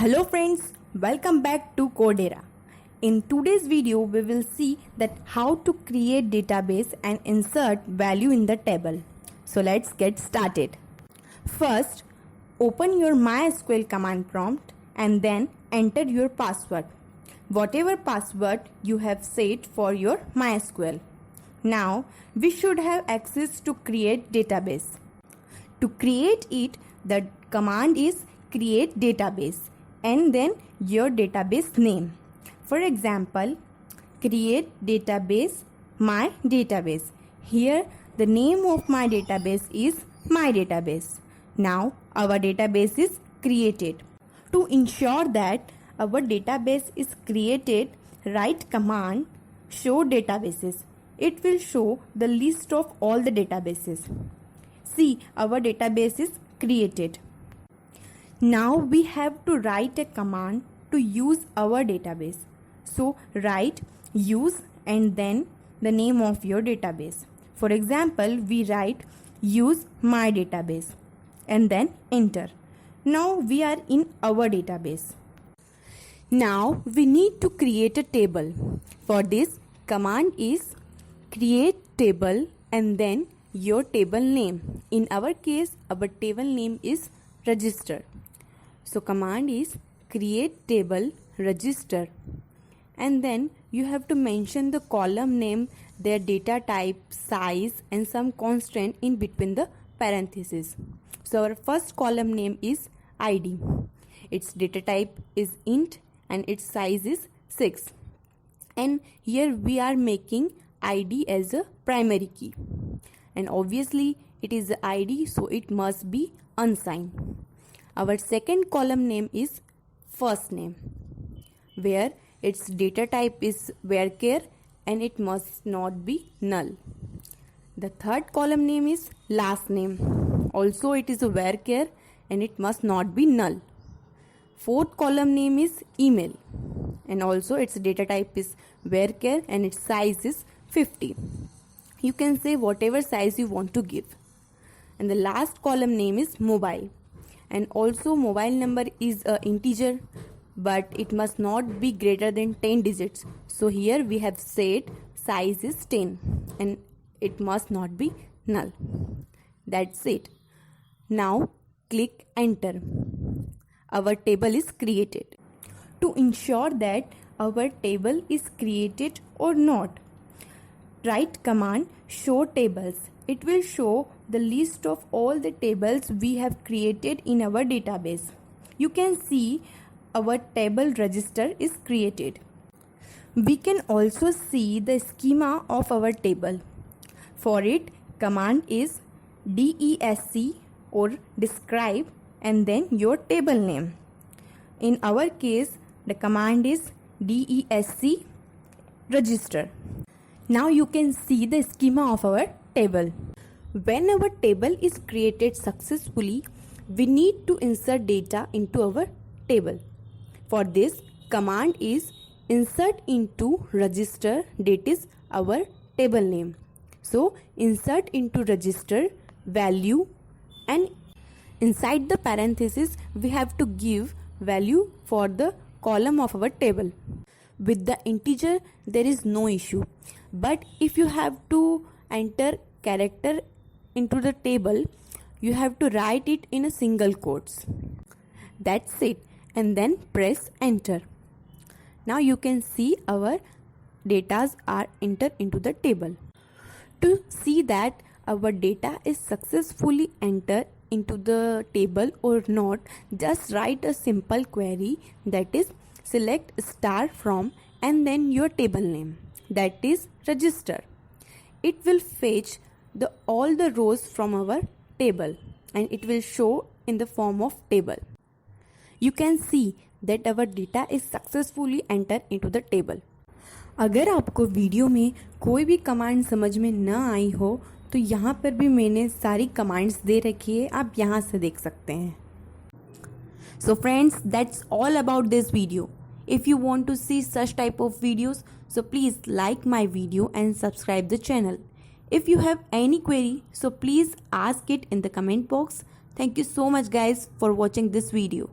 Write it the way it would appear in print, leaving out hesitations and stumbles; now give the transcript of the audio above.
Hello friends, welcome back to Codera. In today's video, we will see that how to create database and insert value in the table. So let's get started. First, open your MySQL command prompt and then enter your password. Whatever password you have set for your MySQL. Now, we should have access to create database. To create it, the command is create database and then your database name. For example, create database my database. Here the name of my database is my database. Now our database is created. To ensure that our database is created, write command show databases. It will show the list of all the databases. See, our database is created. Now we have to write a command to use our database. So write use and then the name of your database. For example, we write use my database and then enter. Now we are in our database. Now we need to create a table. For this, command is create table and then your table name. In our case, our table name is register. So command is create table register and then you have to mention the column name, their data type, size and some constant in between the parentheses. So our first column name is ID. Its data type is int and its size is 6. And here we are making ID as a primary key. And obviously it is the ID, so it must be unsigned. Our second column name is first name, where its data type is varchar and it must not be null. The third column name is last name. Also it is a varchar and it must not be null. Fourth column name is email and also its data type is varchar and its size is 50. You can say whatever size you want to give. And the last column name is mobile. And also mobile number is an integer, but it must not be greater than 10 digits. So here we have said size is 10 and it must not be null. That's it. Now click enter. Our table is created. To ensure that our table is created or not, write command show tables. It will show the list of all the tables we have created in our database. You can see our table register is created. We can also see the schema of our table. For it, command is desc or describe and then your table name. In our case, the command is desc register. Now you can see the schema of our table. When our table is created successfully, we need to insert data into our table. For this, command is insert into register, that is our table name. So insert into register value and inside the parenthesis we have to give value for the column of our table. With the integer there is no issue, but if you have to enter character into the table, you have to write it in a single quotes. That's it, and then press enter. Now you can see our datas are entered into the table. To see that our data is successfully entered into the table or not, just write a simple query, that is select star from and then your table name, that is register. It will fetch all the rows from our table and it will show in the form of table. You can see that our data is successfully entered into the table. अगर आपको video में कोई भी command समझ में न आई हो तो यहाँ पर भी मैंने सारी कमांड्स दे रखी है, आप यहाँ से देख सकते हैं. So friends, that's all about this video. If you want to see such type of videos, so please like my video and subscribe the channel. If you have any query, so please ask it in the comment box. Thank you so much guys for watching this video.